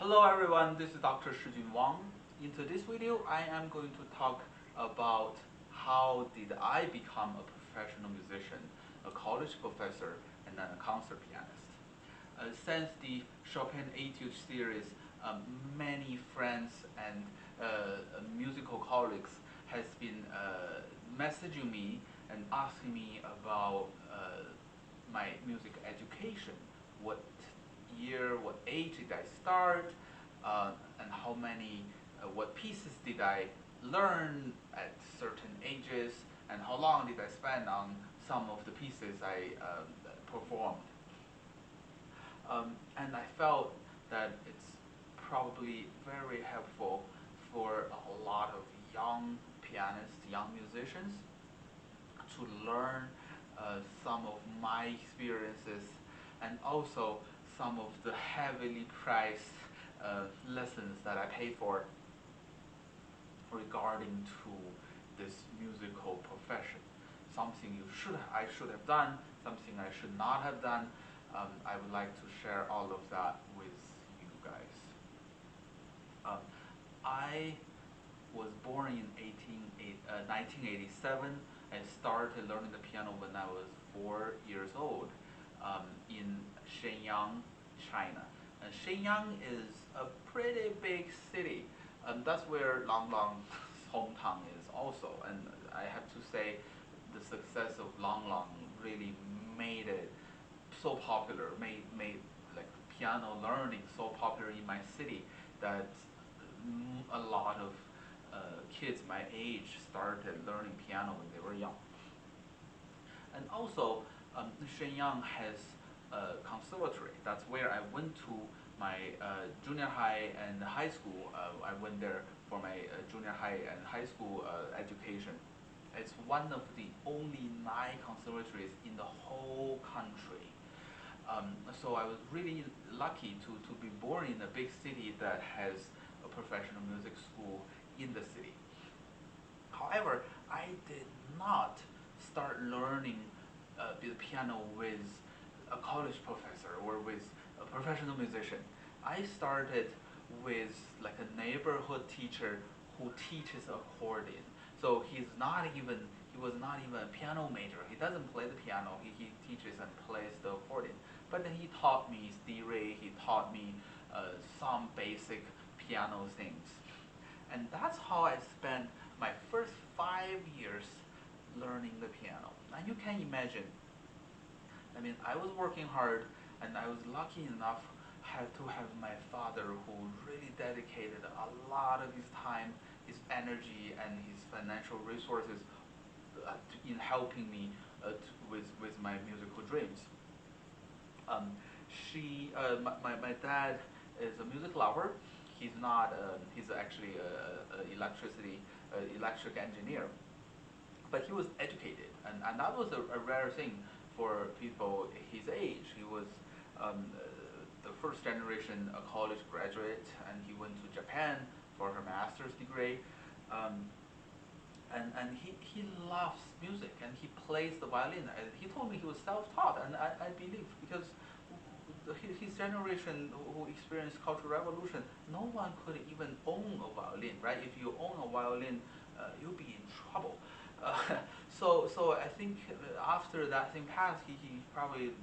Hello everyone, this is Dr. Shijun Wang. In today's video, I am going to talk about how did I become a professional musician, a college professor, and then a concert pianist. Since the Chopin Etude series, many friends and musical colleagues has been messaging me and asking me about my music education. What year, what age did I start, and how many, what pieces did I learn at certain ages, and how long did I spend on some of the pieces I performed. And I felt that it's probably very helpful for a lot of young pianists, young musicians, to learn some of my experiences and also some of the heavily priced lessons that I paid for regarding to this musical profession. Something I should have done, something I should not have done. I would like to share all of that with you guys. I was born in 1987. I started learning the piano when I was 4 years old in Shenyang, China. And Shenyang is a pretty big city. That's where Lang Lang's hometown is also. And I have to say, the success of Lang Lang really made it so popular, made like piano learning so popular in my city that a lot of kids my age started learning piano when they were young. And also, Shenyang has a conservatory. That's where I went to my junior high and high school. I went there for my junior high and high school education. It's one of the only 9 conservatories in the whole country. So I was really lucky to be born in a big city that has a professional music school in the city. However, I did not start learning the piano with a college professor or with a professional musician. I started with like a neighborhood teacher who teaches accordion. So he was not even a piano major. He doesn't play the piano. He teaches and plays the accordion. But then he taught me theory. He taught me some basic piano things. And that's how I spent my first 5 years learning the piano. And you can imagine, I mean, I was working hard and I was lucky enough to have my father who really dedicated a lot of his time, his energy, and his financial resources in helping me with my musical dreams. My dad is a music lover. He's not. He's actually electric engineer. But he was educated, and that was a rare thing for people his age. He was the first generation college graduate, and he went to Japan for her master's degree. Um, and he loves music and he plays the violin. And he told me he was self-taught, and I believe because his generation who experienced Cultural Revolution, no one could even own a violin, right? If you own a violin, you'll be in trouble. Uh, so I think after that thing passed, he probably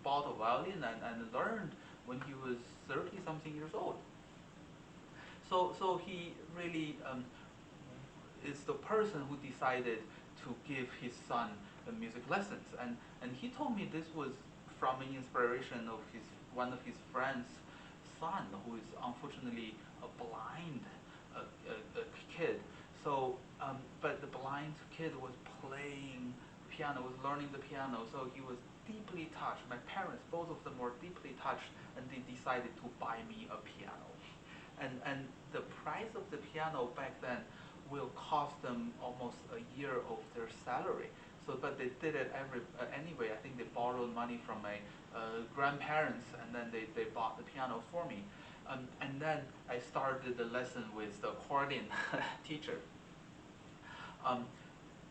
bought a violin and learned when he was 30 something years old. So he really is the person who decided to give his son music lessons, and he told me this was from an inspiration of his one of his friends' son, who is unfortunately a blind a kid. So, but the blind kid was playing piano, was learning the piano, so he was deeply touched. My parents, both of them, were deeply touched, and they decided to buy me a piano. And the price of the piano back then will cost them almost a year of their salary. So, but they did it anyway. I think they borrowed money from my grandparents, and then they bought the piano for me. And then I started the lesson with the accordion teacher. Um,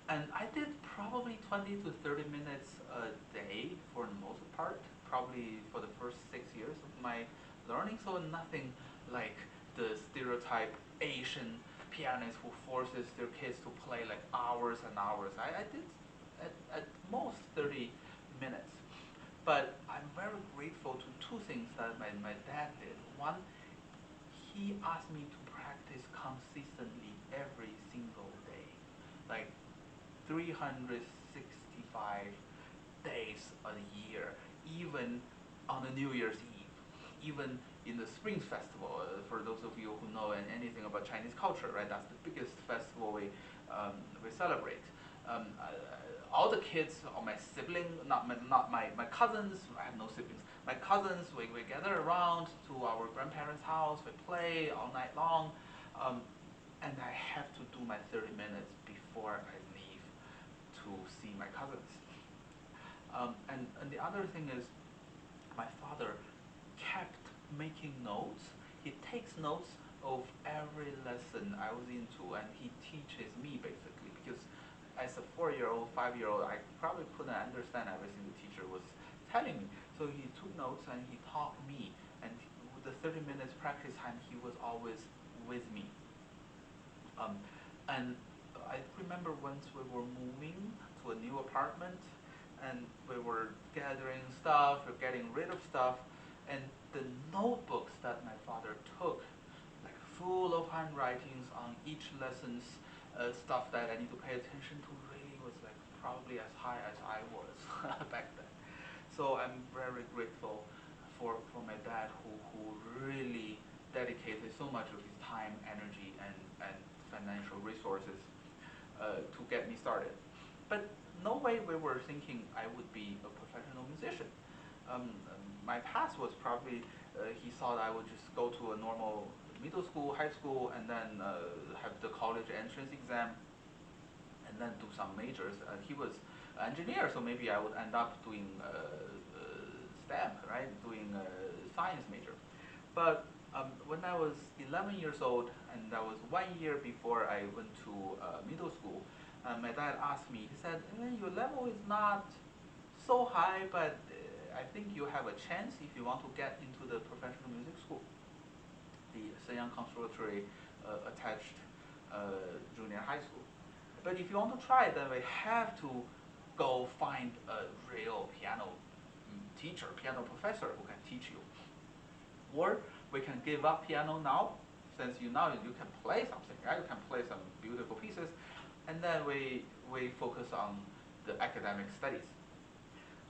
and I did probably 20 to 30 minutes a day for the most part, probably for the first 6 years of my learning. So nothing like the stereotype Asian pianist who forces their kids to play like hours and hours. I did at most 30 minutes. But I'm very grateful to two things that my dad did. One, he asked me to practice consistently every single day, like 365 days a year, even on the New Year's Eve, even in the Spring Festival. For those of you who know anything about Chinese culture, right? That's the biggest festival we celebrate. All the kids, or my sibling, not my cousins. I have no siblings. My cousins, we gather around to our grandparents' house. We play all night long, um, and I have to do my 30 minutes before I leave to see my cousins. And the other thing is, my father kept making notes. He takes notes of every lesson I was into, and he teaches me basically because as a 4-year-old, 5-year-old, I probably couldn't understand everything the teacher was telling me. So he took notes and he taught me. And with the 30 minutes practice time, he was always with me. Um, and I remember once we were moving to a new apartment, and we were gathering stuff, or getting rid of stuff, and the notebooks that my father took, like full of handwritings on each lesson's stuff that I need to pay attention to, really was like probably as high as I was back then. So I'm very grateful for my dad who really dedicated so much of his time, energy, and financial resources to get me started. But no way we were thinking I would be a professional musician. My past was probably he thought I would just go to a normal middle school, high school, and then have the college entrance exam, and then do some majors. He was an engineer, so maybe I would end up doing STEM, right? Doing a science major. But when I was 11 years old, and that was 1 year before I went to middle school, my dad asked me, he said, your level is not so high, but I think you have a chance if you want to get into the professional music school, the Shenyang Conservatory attached junior high school. But if you want to try, then we have to go find a real piano teacher, piano professor who can teach you. Or we can give up piano now, since now you can play something, right? You can play some beautiful pieces, and then we focus on the academic studies.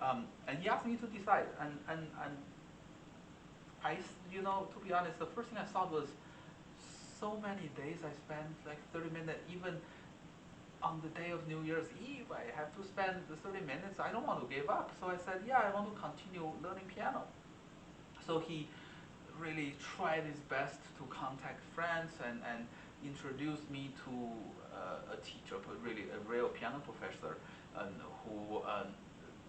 And he asked me to decide, and to be honest, the first thing I thought was, so many days I spent like 30 minutes, even on the day of New Year's Eve, I have to spend the 30 minutes. I don't want to give up. So I said, yeah, I want to continue learning piano. So he really tried his best to contact friends and introduce me to a teacher, but really a real piano professor, who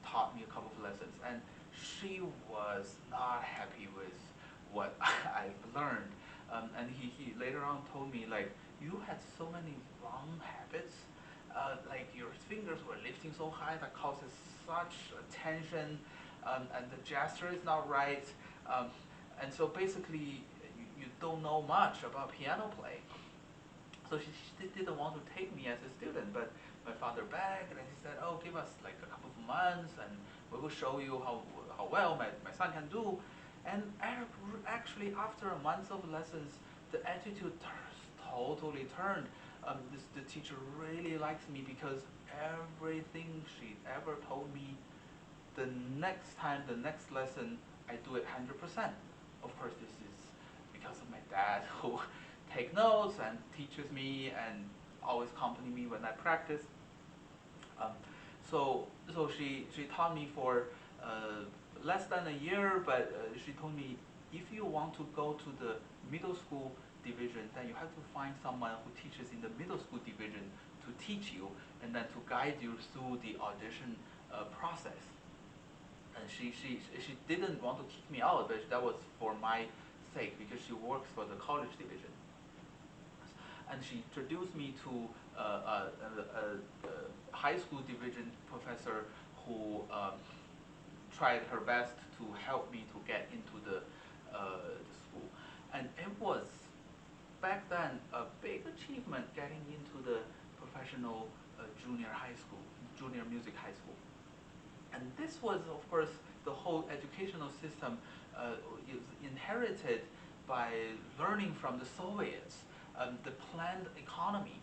taught me a couple of lessons. And she was not happy with what I learned. And he later on told me, like, you had so many wrong habits. Like your fingers were lifting so high that causes such tension, and the gesture is not right. Um, and so basically, you don't know much about piano playing. So she didn't want to take me as a student, but my father begged and he said, oh, give us like a couple of months and we will show you how well my son can do. And actually, after a month of lessons, the attitude totally turned. The teacher really likes me because everything she ever told me, the next time, the next lesson, I do it 100%. Of course, this is because of my dad who take notes and teaches me and always accompany me when I practice. Um, so she taught me for less than a year, but she told me, if you want to go to the middle school division, then you have to find someone who teaches in the middle school division to teach you and then to guide you through the audition process. And she didn't want to kick me out, but that was for my sake because she works for the college division. And she introduced me to a high school division professor who tried her best to help me to get into the the school, and it was back then a big achievement getting into the professional junior high school, junior music high school. And this was, of course, the whole educational system is inherited by learning from the Soviets, the planned economy.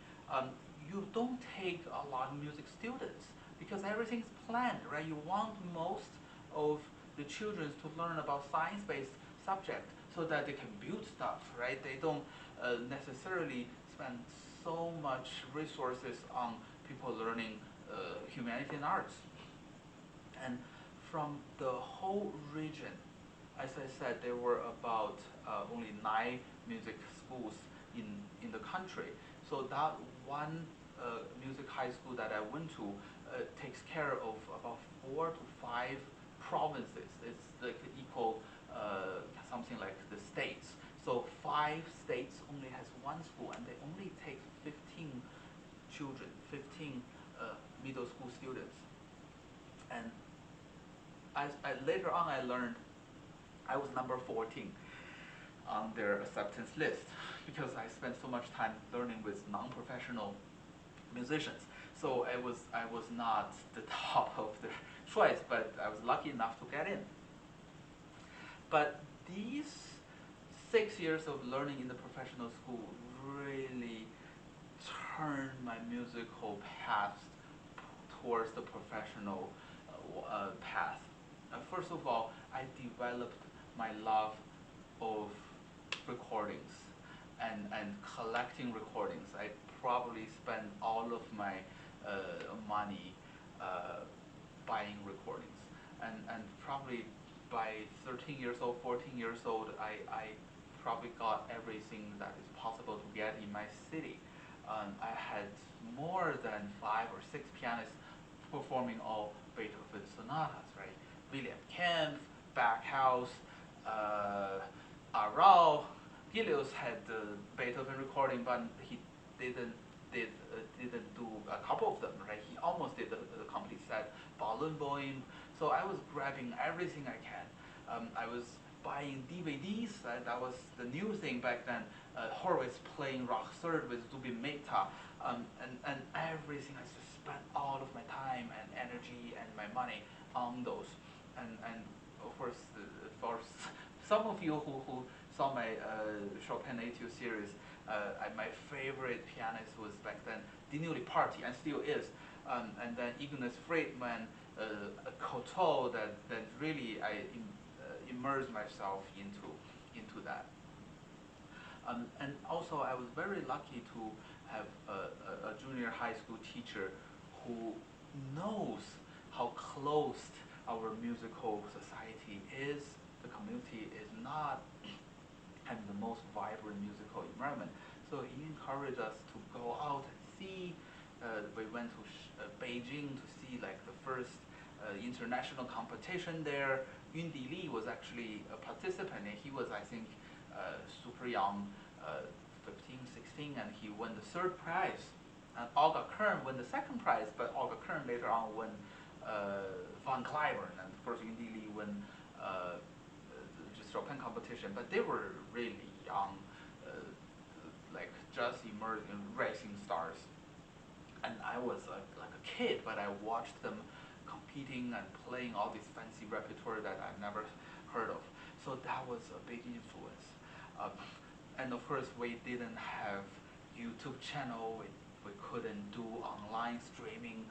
You don't take a lot of music students because everything's planned, right? You want most of the children to learn about science-based subject so that they can build stuff, right? They don't necessarily spend so much resources on people learning humanity and arts. And from the whole region, as I said, there were about only 9 music schools in the country. So that one music high school that I went to takes care of about 4 to 5 provinces. It's like equal something like the states. So 5 states only has one school, and they only take 15 children, 15 middle school students. And later on, I learned I was number 14 on their acceptance list because I spent so much time learning with non-professional musicians. So I was not the top of the choice, but I was lucky enough to get in. But these 6 years of learning in the professional school really turned my musical path towards the professional path. First of all, I developed my love of recordings and collecting recordings. I probably spent all of my money buying recordings. And probably by 13 years old, 14 years old, I probably got everything that is possible to get in my city. I had more than 5 or 6 pianists performing all Beethoven sonatas, right? William Kempff, Backhouse, Arau. Gilius had the Beethoven recording, but he didn't didn't do a couple of them, right? He almost did the complete set, Balloon. So I was grabbing everything I can. I was buying DVDs. That was the new thing back then. Horowitz playing rock third with Zubin Mehta, and everything. I just spent all of my time and energy and my money on those. And of course, for some of you who saw my Chopin Etude series, my favorite pianist was back then Dino Liparty, and still is. And then Ignaz Friedman, Coteau, that really I immersed myself into that. And also, I was very lucky to have a junior high school teacher who knows how closed our musical society is. The community is not having the most vibrant musical environment. So he encouraged us to go out and see. We went to Beijing to see like the first international competition there. Yun Di Li was actually a participant, and he was, I think, super young, 15, 16, and he won the third prize. And Olga Kern won the second prize, but Olga Kern later on won Von Cliburn, and of course Yun Di Li won just Chopin competition. But they were really young, like just emerging rising stars. And I was like a kid, but I watched them competing and playing all this fancy repertoire that I've never heard of. So that was a big influence. And of course, we didn't have YouTube channel. We couldn't do online streaming.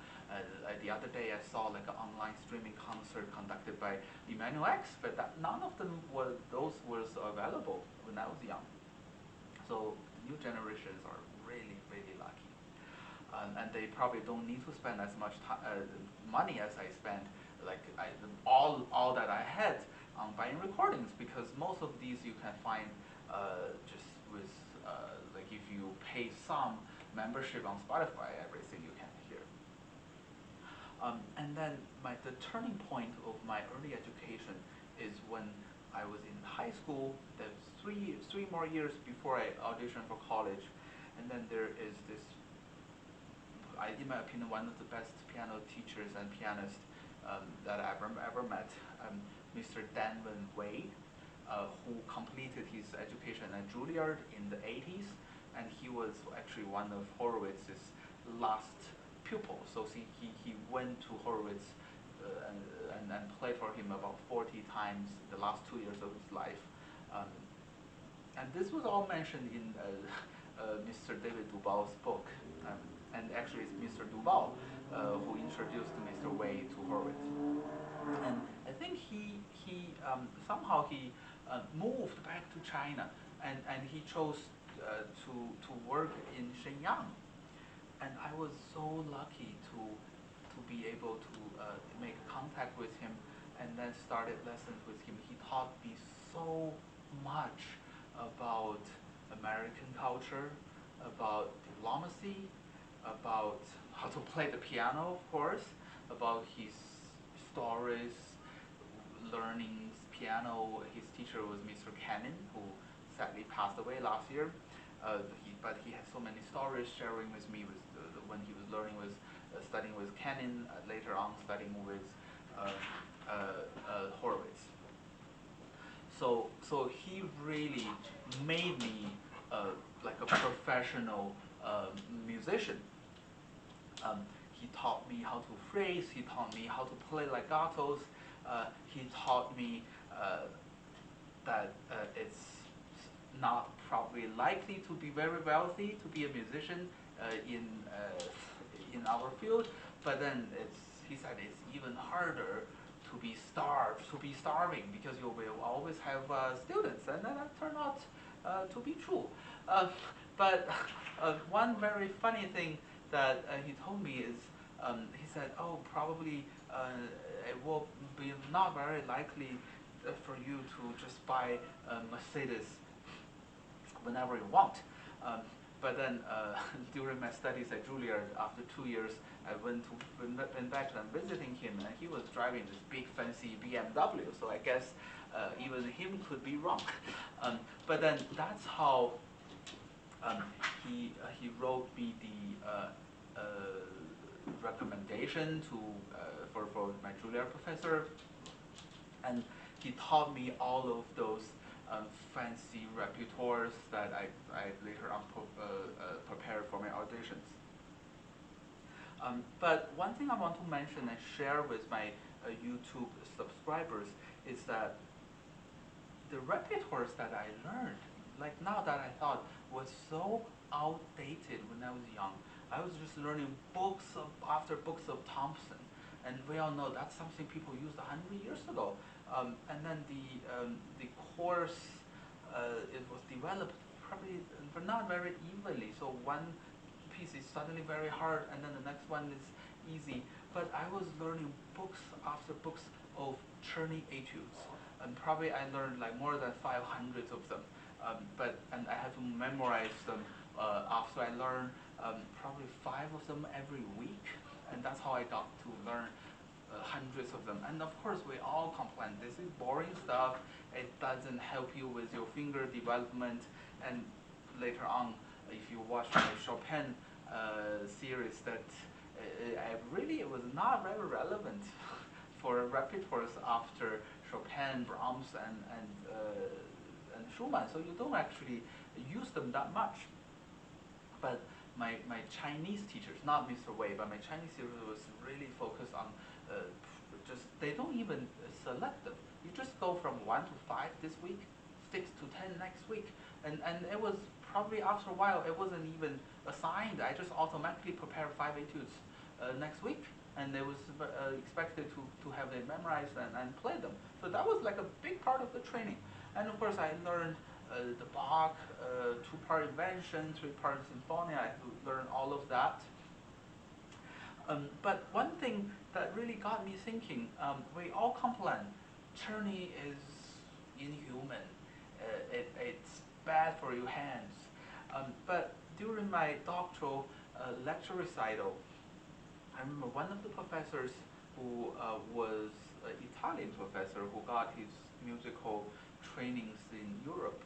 The other day, I saw like an online streaming concert conducted by Emmanuel X, but none of them those was available when I was young. So new generations are really, really lucky. And they probably don't need to spend as much money as I spent. Like all that I had on buying recordings, because most of these you can find just with like if you pay some membership on Spotify, everything you can hear. And then the turning point of my early education is when I was in high school. There's three more years before I auditioned for college, and then there is this, in my opinion, one of the best piano teachers and pianists that I've ever met, Mr. Danwen Wade. who completed his education at Juilliard in the 80s, and he was actually one of Horowitz's last pupils. So he went to Horowitz and played for him about 40 times the last 2 years of his life. Um, and this was all mentioned in Mr. David Duval's book. And actually, it's Mr. Duval who introduced Mr. Wei to Horowitz. And I think somehow he moved back to China, and he chose to work in Shenyang. And I was so lucky to be able to make contact with him, and then started lessons with him. He taught me so much about American culture, about diplomacy, about how to play the piano, of course, about his stories, learning piano. His teacher was Mr. Cannon, who sadly passed away last year. But he had so many stories sharing with me when he was learning with, studying with Cannon, later on studying with Horowitz. So he really made me like a professional musician. Um, he taught me how to phrase. He taught me how to play legatos. He taught me that it's not probably likely to be very wealthy to be a musician in our field, but then he said it's even harder to be starving because you will always have students, and then that turned out to be true. Uh, but one very funny thing that he told me is he said, "Oh, probably it will be not very likely for you to just buy a Mercedes whenever you want." Um, but then during my studies at Juilliard, after 2 years, I went back and visiting him, and he was driving this big fancy BMW. So I guess even him could be wrong. But then that's how um, he wrote me the recommendation to for my Juilliard professor, and he taught me all of those fancy repertoires that I later on prepared for my auditions. But one thing I want to mention and share with my YouTube subscribers is that the repertoires that I learned, like now that I thought, was so outdated when I was young. I was just learning after books of Thompson, and we all know that's something people used 100 years ago. And then the course it was developed probably but not very evenly. So one piece is suddenly very hard, and then the next one is easy. But I was learning books after books of Czerny etudes, and probably I learned like more than 500 of them. And I have to memorize them after I learn probably 5 of them every week, and that's how I got to learn hundreds of them. And of course, we all complain this is boring stuff. It doesn't help you with your finger development. And later on, if you watch my Chopin series, that it was not very relevant for repertoires after Chopin, Brahms, and Schumann. So you don't actually use them that much. But my Chinese teachers, not Mr. Wei, but my Chinese teachers was really focused on they don't even select them. You just go from 1 to 5 this week, 6 to 10 next week, and it was probably after a while it wasn't even assigned. I just automatically prepared 5 etudes next week, and it was expected to have them memorized and play them. So that was like a big part of the training. And of course, I learned the Bach, two-part invention, three-part symphony. I had to learn all of that. But one thing that really got me thinking, we all complain, Czerny is inhuman. It's bad for your hands. But during my doctoral lecture recital, I remember one of the professors who was an Italian professor who got his musical trainings in Europe.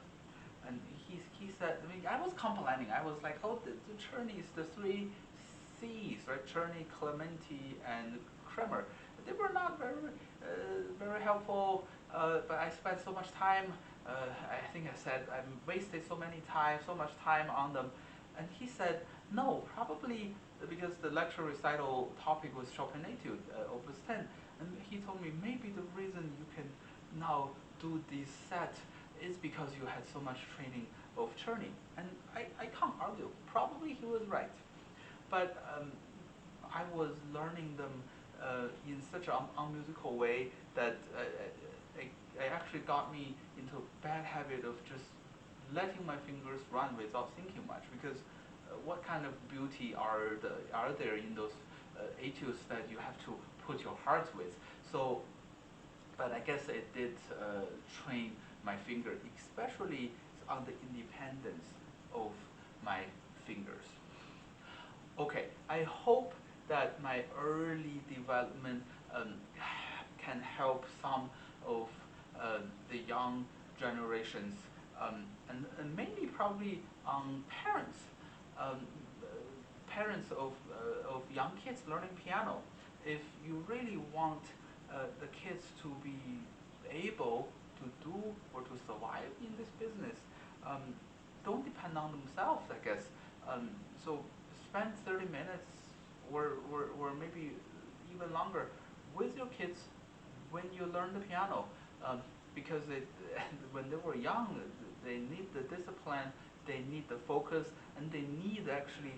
And he said, I mean, I was complaining. I was like, oh, the Czerny is the 3 C's, right? Czerny, Clementi, and Kremer. They were not very helpful, but I spent so much time I think I said I wasted so much time on them, and he said no, probably because the lecture recital topic was Chopin Etude, Opus 10, and he told me maybe the reason you can now do this set is because you had so much training of Czerny, and I can't argue. Probably he was right, but I was learning them in such an unmusical way that it actually got me into a bad habit of just letting my fingers run without thinking much. Because what kind of beauty are there in those etudes that you have to put your heart with? So, but I guess it did train my finger, especially on the independence of my fingers. Okay, I hope that my early development can help some of the young generations, and mainly probably parents, um, parents of young kids learning piano. If you really want the kids to be able to do or to survive in this business, um, don't depend on themselves, I guess. So spend 30 minutes or maybe even longer with your kids when you learn the piano, because when they were young, they need the discipline, they need the focus, and they need actually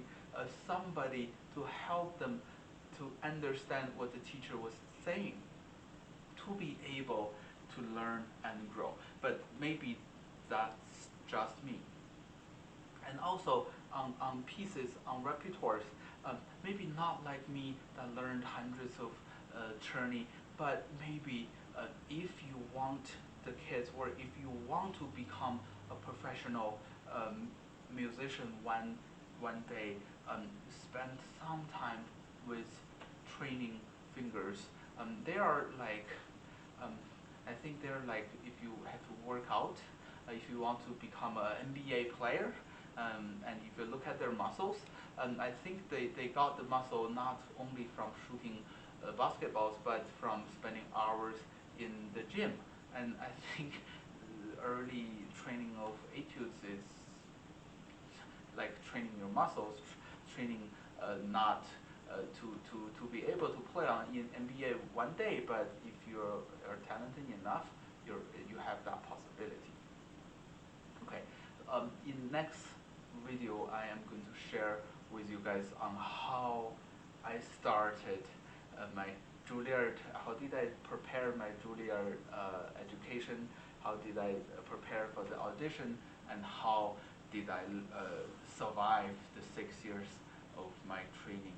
somebody to help them to understand what the teacher was saying, to be able to learn and grow. But maybe that's just me. And also on pieces, on repertoires, maybe not like me that learned hundreds of Czerny, but maybe if you want the kids, or if you want to become a professional musician one day, spend some time with training fingers. They are like, um, I think they're like if you have to work out, if you want to become an NBA player, and if you look at their muscles, I think they got the muscle not only from shooting basketballs, but from spending hours in the gym. And I think early training of etudes is like training your muscles, training not to be able to play on in NBA one day, but if are talented enough, you have that possibility. Okay, in next video, I am going to share with you guys on how I started my Juilliard, how did I prepare my Juilliard education, how did I prepare for the audition, and how did I survive the 6 years of my training